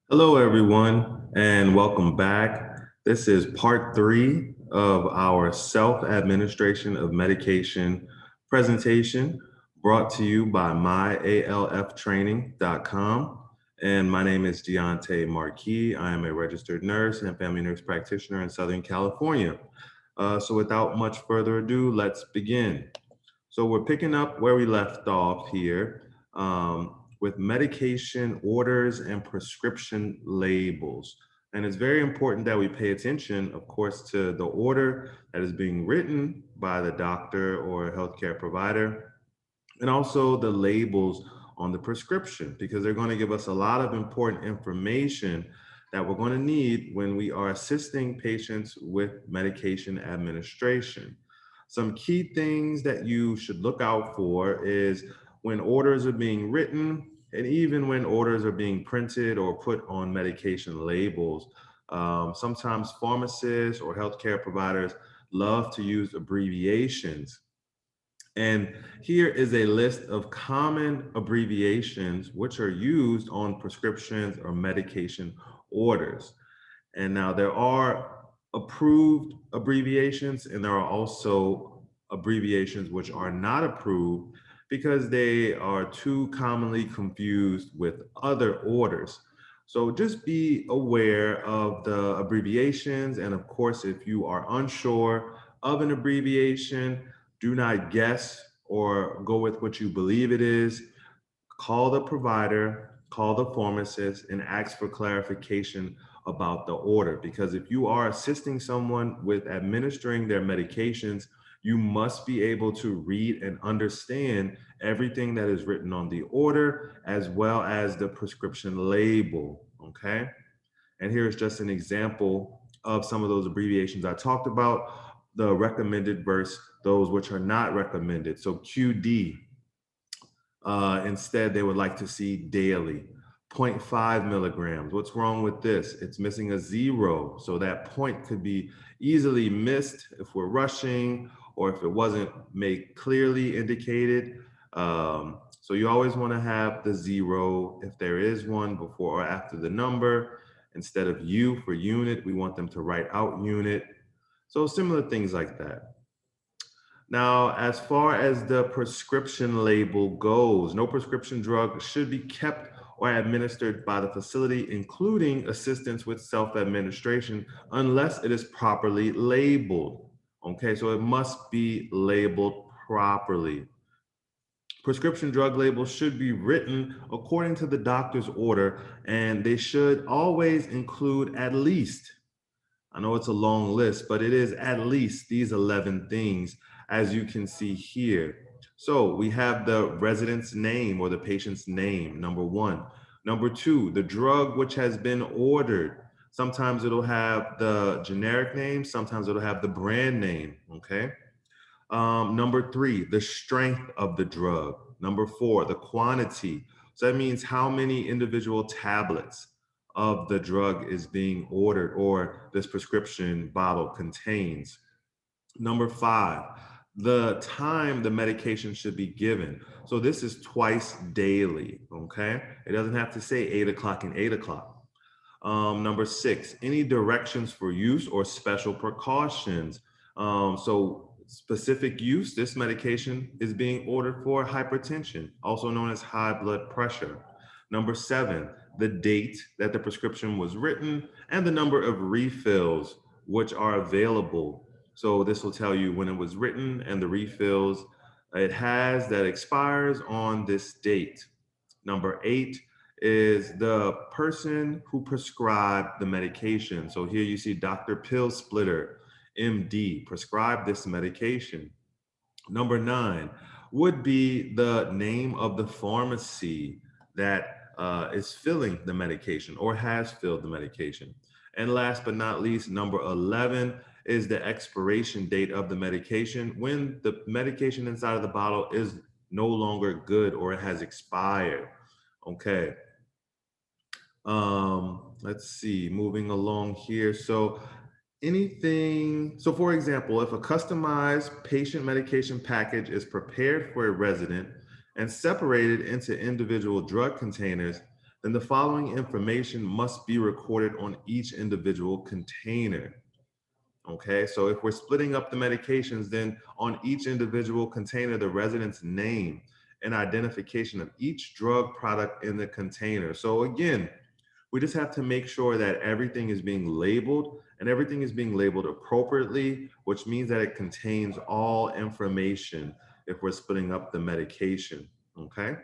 Hello, everyone, and welcome back. This is part three of our self-administration of medication presentation brought to you by myalftraining.com. And my name is Deontay Marquis. I am a registered nurse and family nurse practitioner in Southern California. So without much further ado, let's begin. So we're picking up where we left off here with medication orders and prescription labels. And it's very important that we pay attention, of course, to the order that is being written by the doctor or healthcare provider, and also the labels on the prescription, because they're going to give us a lot of important information that we're going to need when we are assisting patients with medication administration. Some key things that you should look out for is when orders are being written and even when orders are being printed or put on medication labels. Sometimes pharmacists or healthcare providers love to use abbreviations, and here is a list of common abbreviations which are used on prescriptions or medication orders. And now there are approved abbreviations, and there are also abbreviations which are not approved because they are too commonly confused with other orders. So just be aware of the abbreviations. And of course, if you are unsure of an abbreviation, do not guess or go with what you believe it is. Call the provider, call the pharmacist, and ask for clarification about the order. Because if you are assisting someone with administering their medications, you must be able to read and understand everything that is written on the order as well as the prescription label. Okay. And here's just an example of some of those abbreviations I talked about, the recommended versus those which are not recommended. So QD, instead, they would like to see daily. 0.5 milligrams. What's wrong with this? It's missing a zero. So that point could be easily missed if we're rushing or if it wasn't made clearly indicated. So you always want to have the zero if there is one before or after the number. Instead of U for unit, we want them to write out unit. So similar things like that. Now, as far as the prescription label goes, no prescription drug should be kept or administered by the facility, including assistance with self-administration, unless it is properly labeled. Okay, so it must be labeled properly. Prescription drug labels should be written according to the doctor's order, and they should always include at least, I know it's a long list, but it is at least these 11 things, as you can see here. So we have the resident's name or the patient's name, number one. Number two, the drug which has been ordered. Sometimes it'll have the generic name, sometimes it'll have the brand name, okay? Number three, the strength of the drug. Number four, the quantity. So that means how many individual tablets of the drug is being ordered or this prescription bottle contains. Number five, the time the medication should be given. So this is twice daily, okay? It doesn't have to say 8 o'clock and 8 o'clock. Number six, any directions for use or special precautions. So specific use, this medication is being ordered for hypertension, also known as high blood pressure. Number seven, the date that the prescription was written and the number of refills which are available. So this will tell you when it was written and the refills it has that expires on this date. Number eight is the person who prescribed the medication. So here you see Dr. Pill Splitter, MD, prescribed this medication. Number nine would be the name of the pharmacy that is filling the medication or has filled the medication. And last but not least, number 11 is the expiration date of the medication when the medication inside of the bottle is no longer good or it has expired. Okay. Let's see, moving along here. So so for example, if a customized patient medication package is prepared for a resident and separated into individual drug containers, then the following information must be recorded on each individual container. Okay, so if we're splitting up the medications, then on each individual container, the resident's name and identification of each drug product in the container. So again, we just have to make sure that everything is being labeled and everything is being labeled appropriately, which means that it contains all information if we're splitting up the medication. Okay.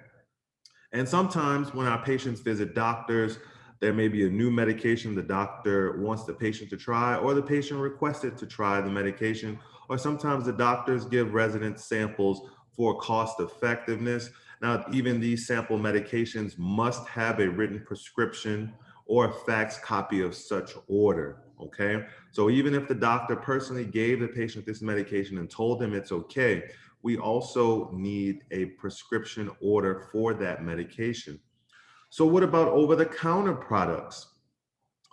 And sometimes when our patients visit doctors, there may be a new medication the doctor wants the patient to try, or the patient requested to try the medication, or sometimes the doctors give residents samples for cost effectiveness. Now, even these sample medications must have a written prescription or a fax copy of such order. Okay. So even if the doctor personally gave the patient this medication and told them it's okay, we also need a prescription order for that medication. So, what about over the counter products?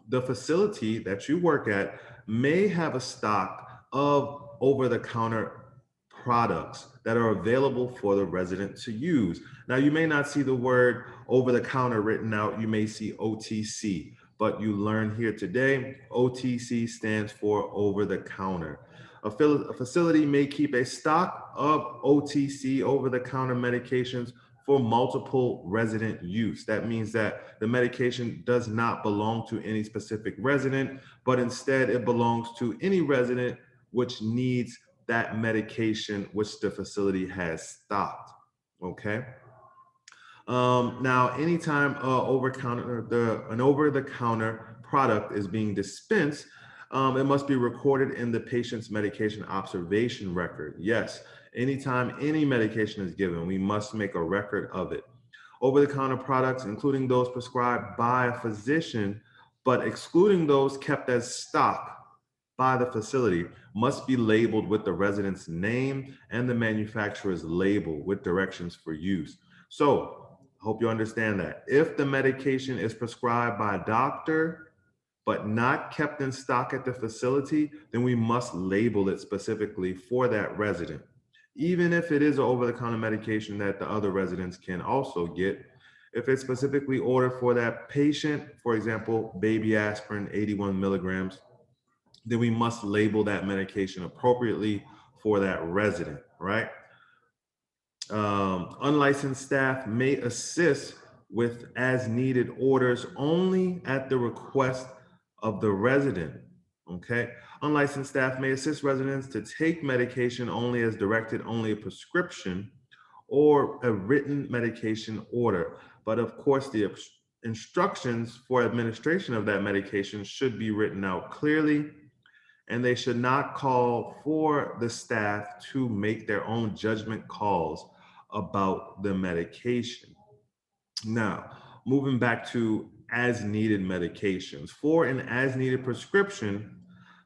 The facility that you work at may have a stock of over the counter products that are available for the resident to use. Now, you may not see the word over the counter written out, you may see OTC, but you learn here today OTC stands for over the counter. A facility may keep a stock of OTC, over the counter medications, for multiple resident use. That means that the medication does not belong to any specific resident, but instead it belongs to any resident which needs that medication which the facility has stocked. Okay. Now, anytime an over-the-counter product is being dispensed, it must be recorded in the patient's medication observation record. Yes, anytime any medication is given, we must make a record of it. Over-the-counter products, including those prescribed by a physician, but excluding those kept as stock by the facility, must be labeled with the resident's name and the manufacturer's label with directions for use. So, I hope you understand that. If the medication is prescribed by a doctor, but not kept in stock at the facility, then we must label it specifically for that resident. Even if it is an over the counter medication that the other residents can also get, if it's specifically ordered for that patient, for example, baby aspirin, 81 milligrams, then we must label that medication appropriately for that resident, right? Unlicensed staff may assist with as needed orders only at the request of the resident. Okay. Unlicensed staff may assist residents to take medication only as directed, only a prescription or a written medication order. But of course, the instructions for administration of that medication should be written out clearly, and they should not call for the staff to make their own judgment calls about the medication. Now, moving back to as needed medications. For an as needed prescription,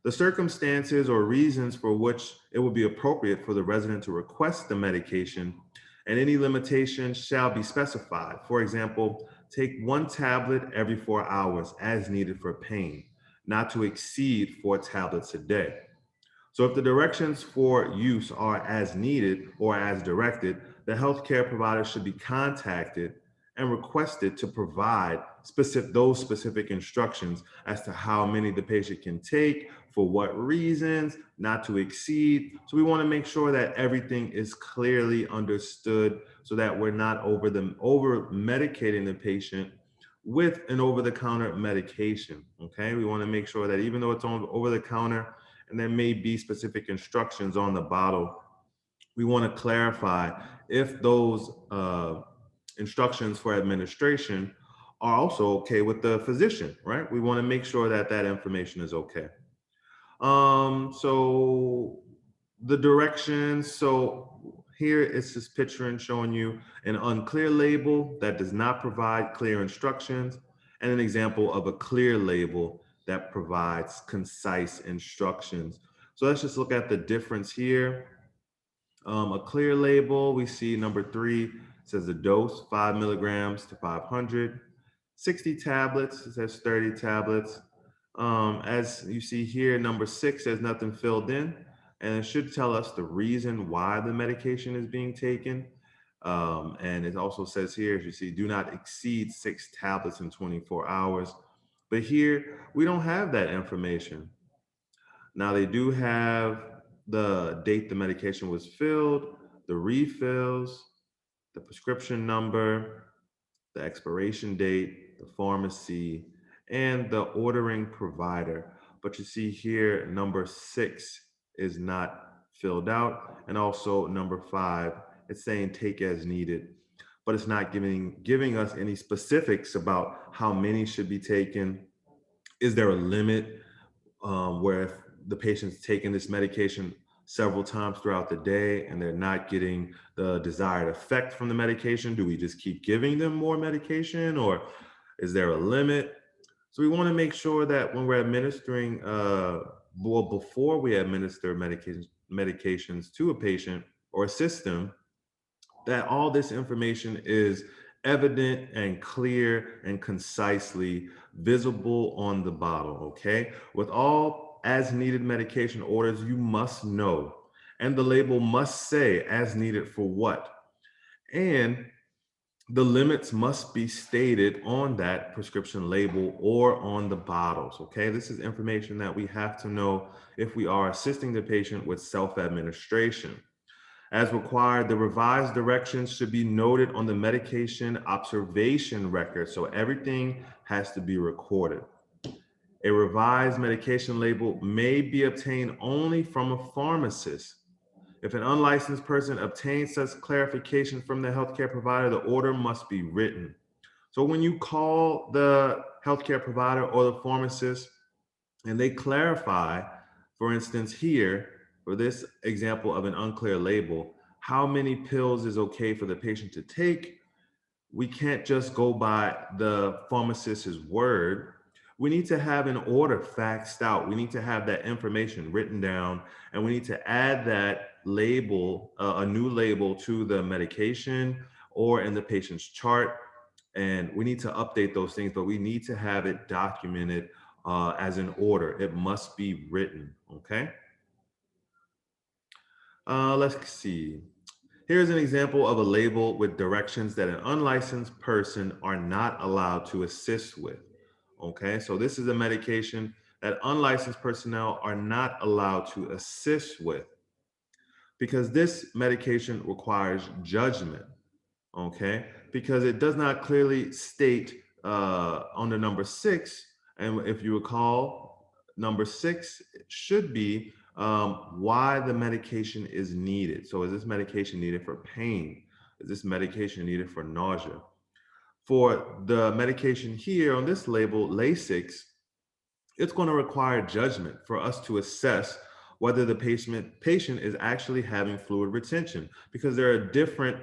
the circumstances or reasons for which it would be appropriate for the resident to request the medication and any limitations shall be specified. For example, take one tablet every 4 hours as needed for pain, not to exceed 4 tablets a day. So if the directions for use are as needed or as directed, the healthcare provider should be contacted and requested to provide those specific instructions as to how many the patient can take, for what reasons, not to exceed. So we want to make sure that everything is clearly understood so that we're not over medicating the patient with an over-the-counter medication. Okay, we want to make sure that even though it's on over the counter, and there may be specific instructions on the bottle, we want to clarify if those instructions for administration are also okay with the physician, right? We want to make sure that that information is okay. So the directions, so here it's just picturing showing you an unclear label that does not provide clear instructions, and an example of a clear label that provides concise instructions. So let's just look at the difference here. A clear label, we see number 3 says the dose 5 milligrams to 500, 60 tablets, it says 30 tablets. As you see here, number 6 says nothing filled in, and it should tell us the reason why the medication is being taken. And it also says here, as you see, do not exceed 6 tablets in 24 hours. But here, we don't have that information. Now, they do have the date the medication was filled, the refills, the prescription number, the expiration date, the pharmacy, and the ordering provider. But you see here, number 6 is not filled out. And also number 5, it's saying take as needed, but it's not giving us any specifics about how many should be taken. Is there a limit where if the patient's taking this medication several times throughout the day and they're not getting the desired effect from the medication, do we just keep giving them more medication, or is there a limit? So we want to make sure that when we're administering, well, before we administer medications to a patient or a system, that all this information is evident and clear and concisely visible on the bottle, okay? With all as needed medication orders, you must know, and the label must say as needed for what. And the limits must be stated on that prescription label or on the bottles, okay? This is information that we have to know if we are assisting the patient with self-administration. As required, the revised directions should be noted on the medication observation record, so everything has to be recorded. A revised medication label may be obtained only from a pharmacist. If an unlicensed person obtains such clarification from the healthcare provider, the order must be written. So when you call the healthcare provider or the pharmacist and they clarify, for instance, here, for this example of an unclear label, how many pills is okay for the patient to take, we can't just go by the pharmacist's word. We need to have an order faxed out. We need to have that information written down, and we need to add that label, a new label to the medication or in the patient's chart. And we need to update those things, but we need to have it documented as an order. It must be written, okay? Let's see. Here's an example of a label with directions that an unlicensed person are not allowed to assist with. Okay, so this is a medication that unlicensed personnel are not allowed to assist with because this medication requires judgment. Okay, because it does not clearly state on the number 6, and if you recall, number 6 should be why the medication is needed. So is this medication needed for pain? Is this medication needed for nausea? For the medication here on this label, Lasix, it's going to require judgment for us to assess whether the patient is actually having fluid retention, because there are different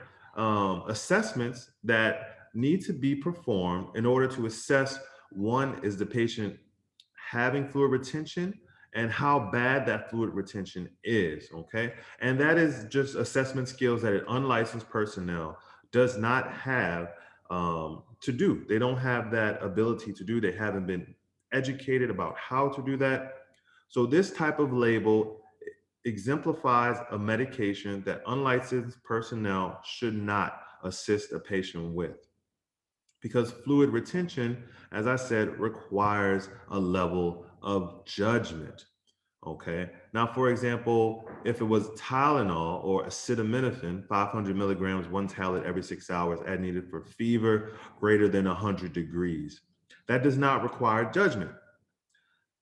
assessments that need to be performed in order to assess, one, is the patient having fluid retention and how bad that fluid retention is, okay? And that is just assessment skills that an unlicensed personnel does not have to do. They don't have that ability to do. They haven't been educated about how to do that. So this type of label exemplifies a medication that unlicensed personnel should not assist a patient with, because fluid retention, as I said, requires a level of judgment. Okay. Now, for example, if it was Tylenol or acetaminophen, 500 milligrams, one tablet every 6 hours, as needed for fever greater than 100 degrees, that does not require judgment.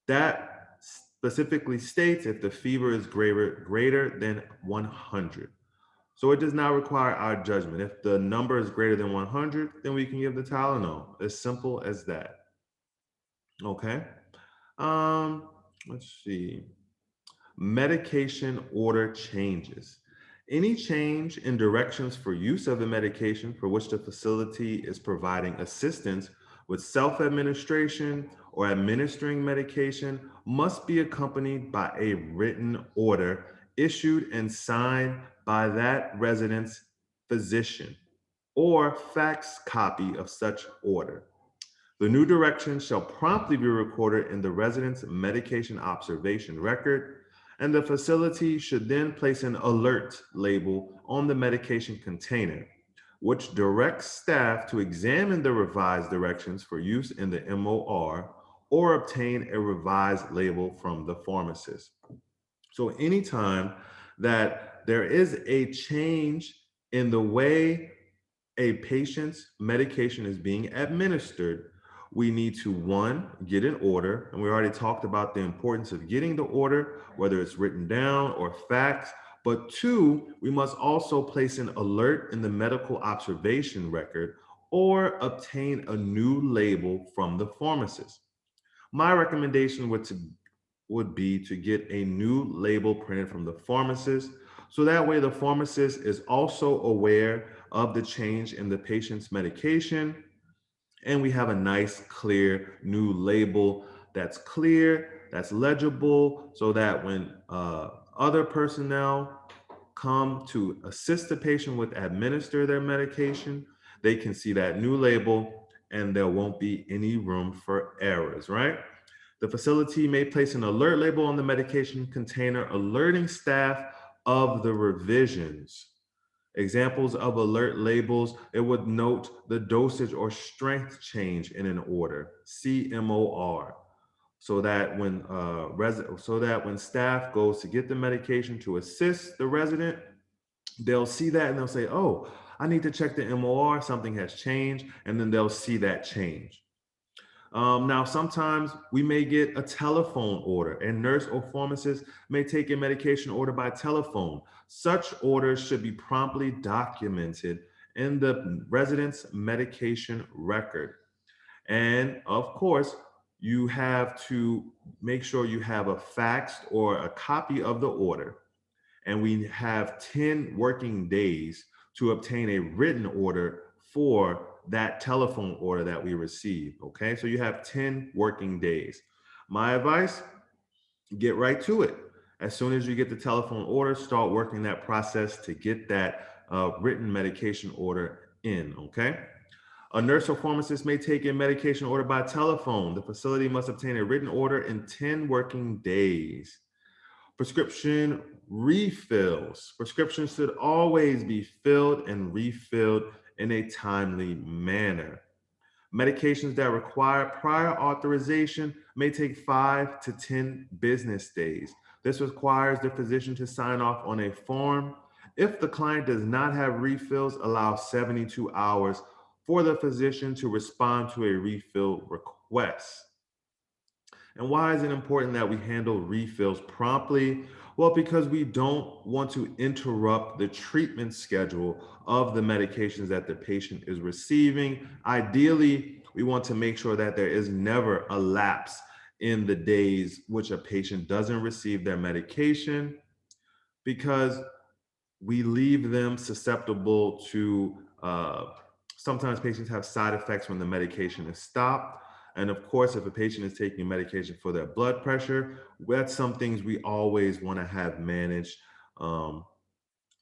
That specifically states if the fever is greater than 100. So it does not require our judgment. If the number is greater than 100, then we can give the Tylenol. As simple as that. Okay. Let's see. Medication order changes. Any change in directions for use of the medication for which the facility is providing assistance with self-administration or administering medication must be accompanied by a written order issued and signed by that resident's physician or fax copy of such order. The new directions shall promptly be recorded in the resident's medication observation record, and the facility should then place an alert label on the medication container. which directs staff to examine the revised directions for use in the MOR or obtain a revised label from the pharmacist. So anytime that there is a change in the way a patient's medication is being administered, we need to, one, get an order. And we already talked about the importance of getting the order, whether it's written down or faxed. But two, we must also place an alert in the medical observation record or obtain a new label from the pharmacist. My recommendation would be to get a new label printed from the pharmacist. So that way the pharmacist is also aware of the change in the patient's medication. And we have a nice, clear new label that's clear, that's legible, so that when other personnel come to assist the patient with administer their medication, they can see that new label and there won't be any room for errors, right? The facility may place an alert label on the medication container, alerting staff of the revisions. Examples of alert labels, it would note the dosage or strength change in an order, CMOR, so that when staff goes to get the medication to assist the resident, they'll see that and they'll say, "Oh, I need to check the MOR, something has changed," and then they'll see that change. Now, sometimes we may get a telephone order, and nurse or pharmacist may take a medication order by telephone. Such orders should be promptly documented in the resident's medication record. And of course, you have to make sure you have a faxed or a copy of the order, and we have 10 working days to obtain a written order for that telephone order that we received. Okay, so you have 10 working days. My advice, get right to it. As soon as you get the telephone order, start working that process to get that written medication order in. Okay. A nurse or pharmacist may take a medication order by telephone. The facility must obtain a written order in 10 working days. Prescription refills. Prescriptions should always be filled and refilled in a timely manner. Medications that require prior authorization may take 5 to 10 business days. This requires the physician to sign off on a form. If the client does not have refills, allow 72 hours for the physician to respond to a refill request. And why is it important that we handle refills promptly? Well, because we don't want to interrupt the treatment schedule of the medications that the patient is receiving. Ideally, we want to make sure that there is never a lapse in the days which a patient doesn't receive their medication, because we leave them susceptible to sometimes patients have side effects when the medication is stopped. And of course, if a patient is taking medication for their blood pressure, that's some things we always want to have managed. Um,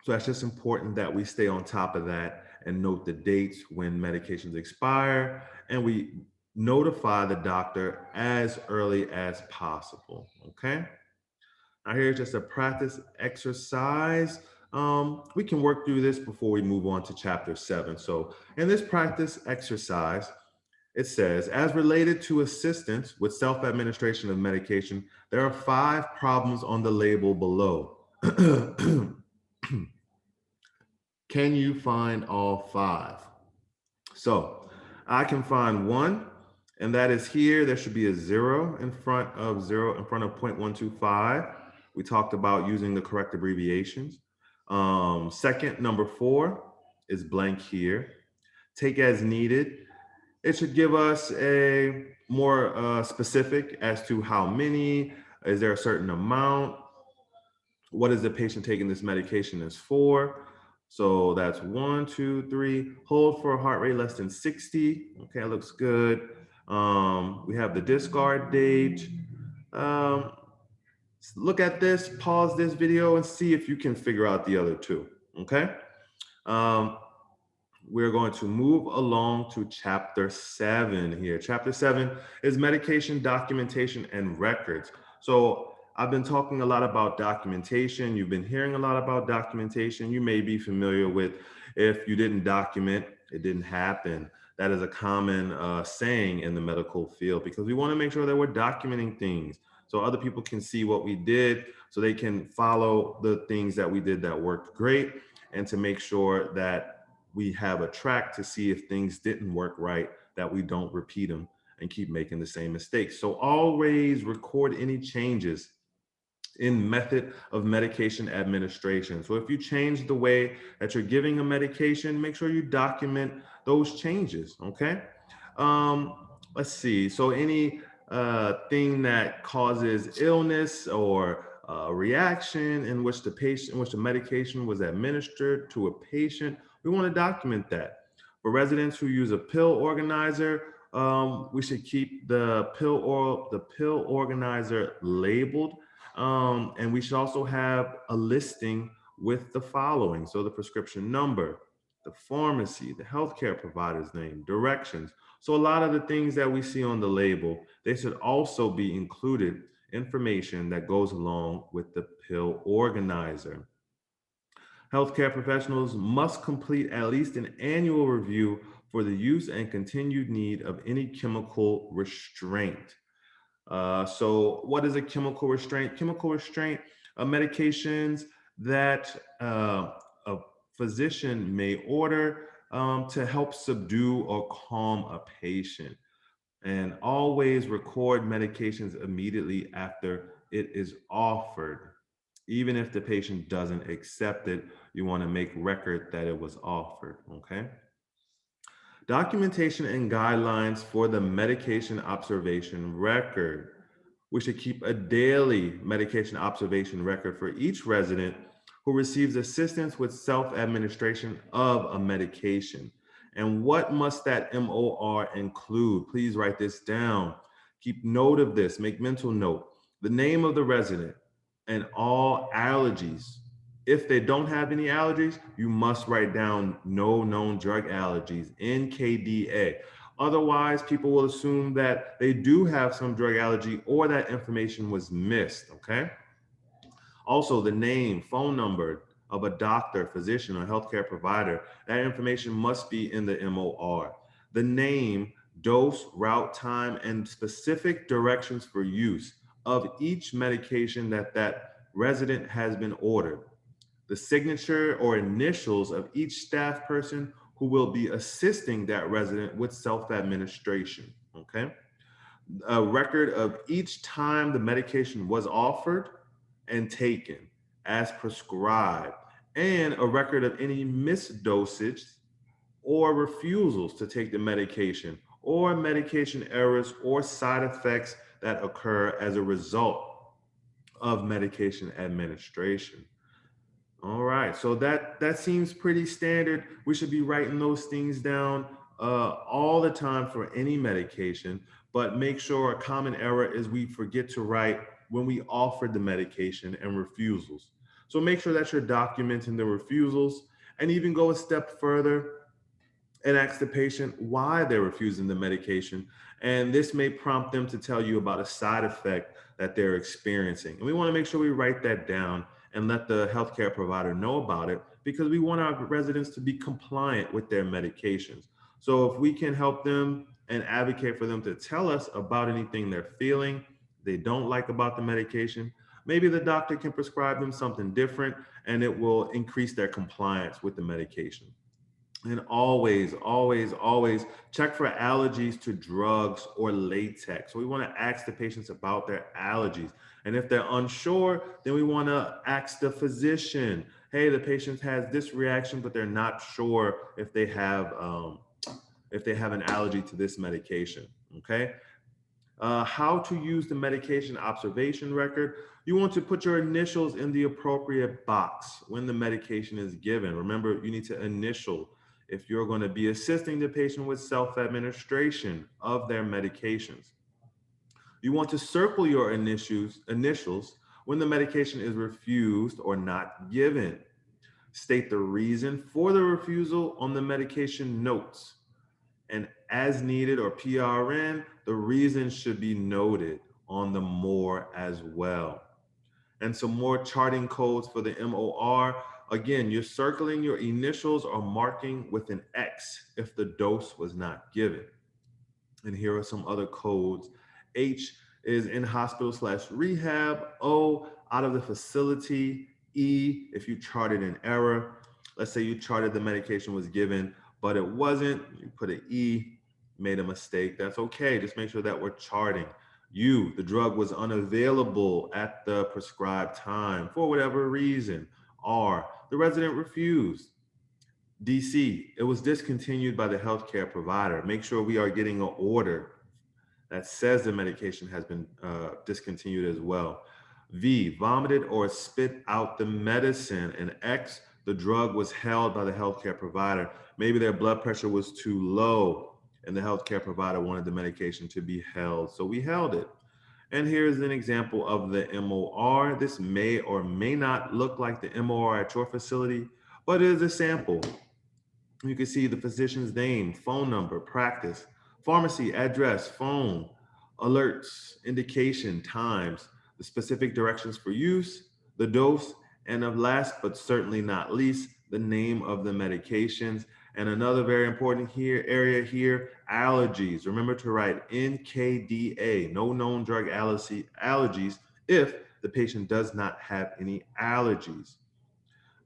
so that's just important that we stay on top of that and note the dates when medications expire, and we notify the doctor as early as possible. Okay. Now here's just a practice exercise. We can work through this before we move on to chapter 7. So in this practice exercise, it says, as related to assistance with self-administration of medication, there are 5 problems on the label below. Can you find all 5? So I can find one, and that is here. There should be a 0 in front of 0.125. We talked about using the correct abbreviations. Second, number 4 is blank here. Take as needed. It should give us a more specific as to how many. Is there a certain amount? What is the patient taking this medication is for? So that's 1, 2, 3. Hold for a heart rate less than 60. Okay, looks good. We have the discard date. Um, look at this, pause this video, and see if you can figure out the other 2. Okay. We're going to move along to chapter 7 here. Chapter 7 is medication documentation and records. So I've been talking a lot about documentation. You've been hearing a lot about documentation. You may be familiar with If you didn't document, it didn't happen. That is a common saying in the medical field because we want to make sure that we're documenting things so other people can see what we did, so they can follow the things that we did that worked great, and to make sure that we have a track to see if things didn't work right, that we don't repeat them and keep making the same mistakes. So always record any changes in method of medication administration. So if you change the way that you're giving a medication, make sure you document those changes, okay? Let's see. So any thing that causes illness or reaction in which the medication was administered to a patient, we want to document that. For residents who use a pill organizer, we should keep the pill organizer labeled, and we should also have a listing with the following. So the prescription number, the pharmacy, the healthcare provider's name, directions. So a lot of the things that we see on the label, they should also be included information that goes along with the pill organizer. Healthcare professionals must complete at least an annual review for the use and continued need of any chemical restraint. So what is a chemical restraint? Chemical restraint are medications that a physician may order to help subdue or calm a patient. And always record medications immediately after it is offered. Even if the patient doesn't accept it, you want to make record that it was offered, okay? Documentation and guidelines for the medication observation record. We should keep a daily medication observation record for each resident who receives assistance with self-administration of a medication. And what must that MOR include? Please write this down. Keep note of this, make mental note. The name of the resident and all allergies. If they don't have any allergies, you must write down no known drug allergies, NKDA. Otherwise, people will assume that they do have some drug allergy or that information was missed, okay? Also, the name, phone number of a doctor, physician, or healthcare provider, that information must be in the MOR. The name, dose, route, time, and specific directions for use of each medication that resident has been ordered. The signature or initials of each staff person who will be assisting that resident with self-administration, okay? A record of each time the medication was offered and taken as prescribed, and a record of any missed dosage or refusals to take the medication, or medication errors or side effects that occur as a result of medication administration. All right, so that seems pretty standard. We should be writing those things down all the time for any medication, but make sure a common error is we forget to write when we offered the medication and refusals. So make sure that you're documenting the refusals, and even go a step further and ask the patient why they're refusing the medication. And this may prompt them to tell you about a side effect that they're experiencing. And we want to make sure we write that down and let the healthcare provider know about it, because we want our residents to be compliant with their medications. So if we can help them and advocate for them to tell us about anything they're feeling, they don't like about the medication, maybe the doctor can prescribe them something different, and it will increase their compliance with the medication. And always, always, always check for allergies to drugs or latex. So we want to ask the patients about their allergies. And if they're unsure, then we want to ask the physician, hey, the patient has this reaction, but they're not sure if they have an allergy to this medication, okay? How to use the medication observation record. You want to put your initials in the appropriate box when the medication is given. Remember, you need to initial if you're going to be assisting the patient with self-administration of their medications. You want to circle your initials when the medication is refused or not given. State the reason for the refusal on the medication notes. And as needed or PRN, the reason should be noted on the MOR as well. And some more charting codes for the MOR. Again, you're circling your initials or marking with an X if the dose was not given. And here are some other codes. H is in hospital slash rehab. O, out of the facility. E, if you charted an error. Let's say you charted the medication was given, but it wasn't. You put an E, made a mistake. That's okay. Just make sure that we're charting. U, the drug was unavailable at the prescribed time for whatever reason. R, the resident refused. DC, it was discontinued by the healthcare provider. Make sure we are getting an order that says the medication has been discontinued as well. V, vomited or spit out the medicine. And X, the drug was held by the healthcare provider. Maybe their blood pressure was too low and the healthcare provider wanted the medication to be held. So we held it. And here's an example of the MOR. This may or may not look like the MOR at your facility, but it is a sample. You can see the physician's name, phone number, practice, pharmacy, address, phone, alerts, indication, times, the specific directions for use, the dose, and of last but certainly not least, the name of the medications. And another very important area here, allergies. Remember to write NKDA, no known drug allergies, if the patient does not have any allergies.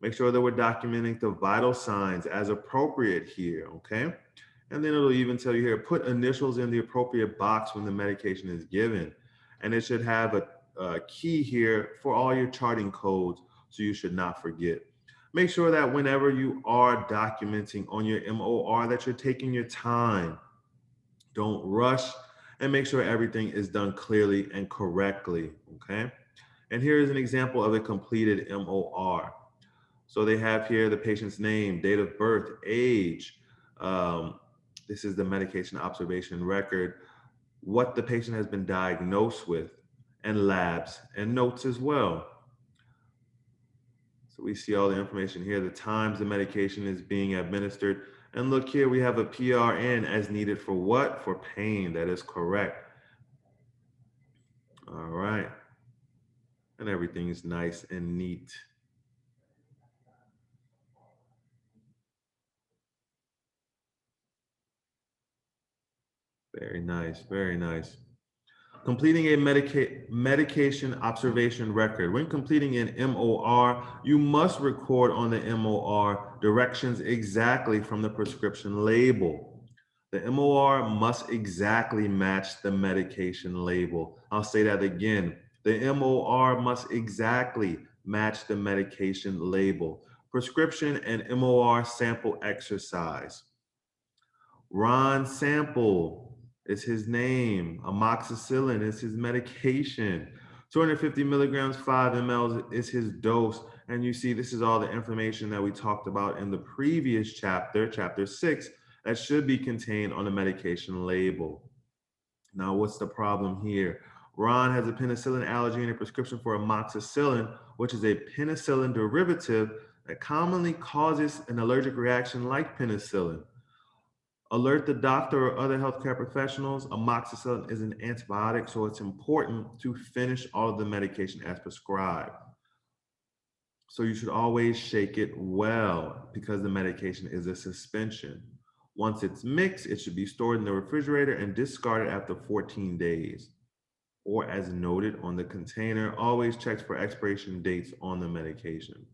Make sure that we're documenting the vital signs as appropriate here, okay? And then it'll even tell you here, put initials in the appropriate box when the medication is given. And it should have a key here for all your charting codes, so you should not forget. Make sure that whenever you are documenting on your MOR that you're taking your time. Don't rush, and make sure everything is done clearly and correctly, okay? And here is an example of a completed MOR. So they have here the patient's name, date of birth, age. This is the medication observation record, what the patient has been diagnosed with, and labs and notes as well. So we see all the information here, the times the medication is being administered. And look here, we have a PRN as needed for what? For pain. That is correct. All right. And everything is nice and neat. Very nice, very nice. Completing a medication observation record. When completing an MOR, you must record on the MOR directions exactly from the prescription label. The MOR must exactly match the medication label. I'll say that again. The MOR must exactly match the medication label. Prescription and MOR sample exercise. Ron Sample is his name. Amoxicillin is his medication. 250 milligrams, 5 mL is his dose. And you see, this is all the information that we talked about in the previous chapter, chapter 6, that should be contained on the medication label. Now, what's the problem here? Ron has a penicillin allergy and a prescription for amoxicillin, which is a penicillin derivative that commonly causes an allergic reaction like penicillin. Alert the doctor or other healthcare professionals. Amoxicillin is an antibiotic, so it's important to finish all of the medication as prescribed. So you should always shake it well because the medication is a suspension. Once it's mixed, it should be stored in the refrigerator and discarded after 14 days. Or as noted on the container, always checks for expiration dates on the medication.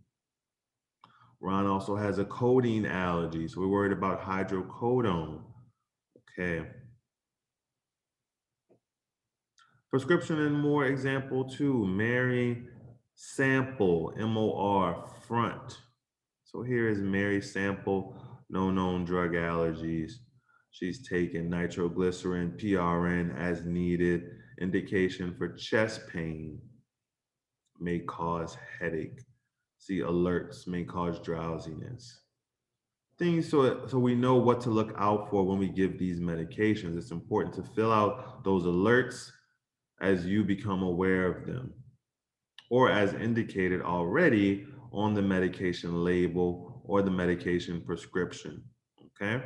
Ron also has a codeine allergy, so we're worried about hydrocodone. Okay. Prescription and more example 2, Mary Sample, MOR, front. So here is Mary Sample, no known drug allergies. She's taken nitroglycerin, PRN as needed, indication for chest pain, may cause headache. See, alerts may cause drowsiness. Things so we know what to look out for when we give these medications. It's important to fill out those alerts as you become aware of them, or as indicated already on the medication label or the medication prescription, okay?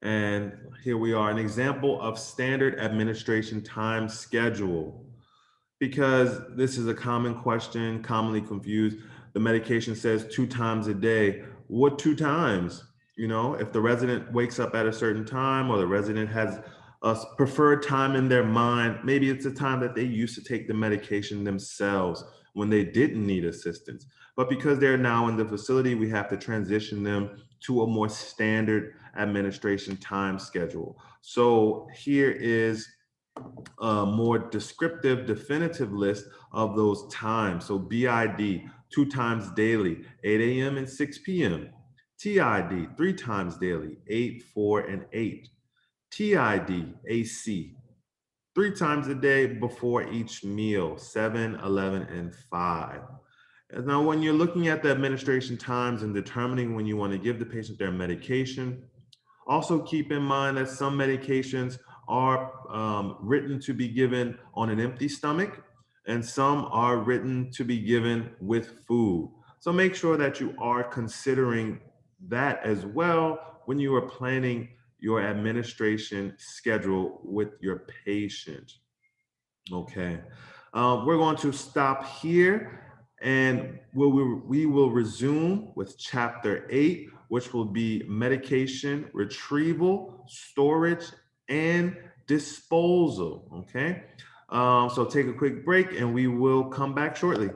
And here we are, an example of standard administration time schedule. Because this is a common question, commonly confused. The medication says 2 times a day. What 2 times? You know, if the resident wakes up at a certain time or the resident has a preferred time in their mind, maybe it's a time that they used to take the medication themselves when they didn't need assistance. But because they're now in the facility, we have to transition them to a more standard administration time schedule. So here is a more descriptive, definitive list of those times. So BID, 2 times daily, 8 a.m. and 6 p.m. TID, 3 times daily, 8, 4, and 8. TID, AC, 3 times a day before each meal, 7, 11, and 5. And now, when you're looking at the administration times and determining when you want to give the patient their medication, also keep in mind that some medications are written to be given on an empty stomach, and some are written to be given with food. So make sure that you are considering that as well when you are planning your administration schedule with your patient. Okay. We're going to stop here and we will resume with chapter 8, which will be medication retrieval, storage, and disposal. Okay. So take a quick break and we will come back shortly.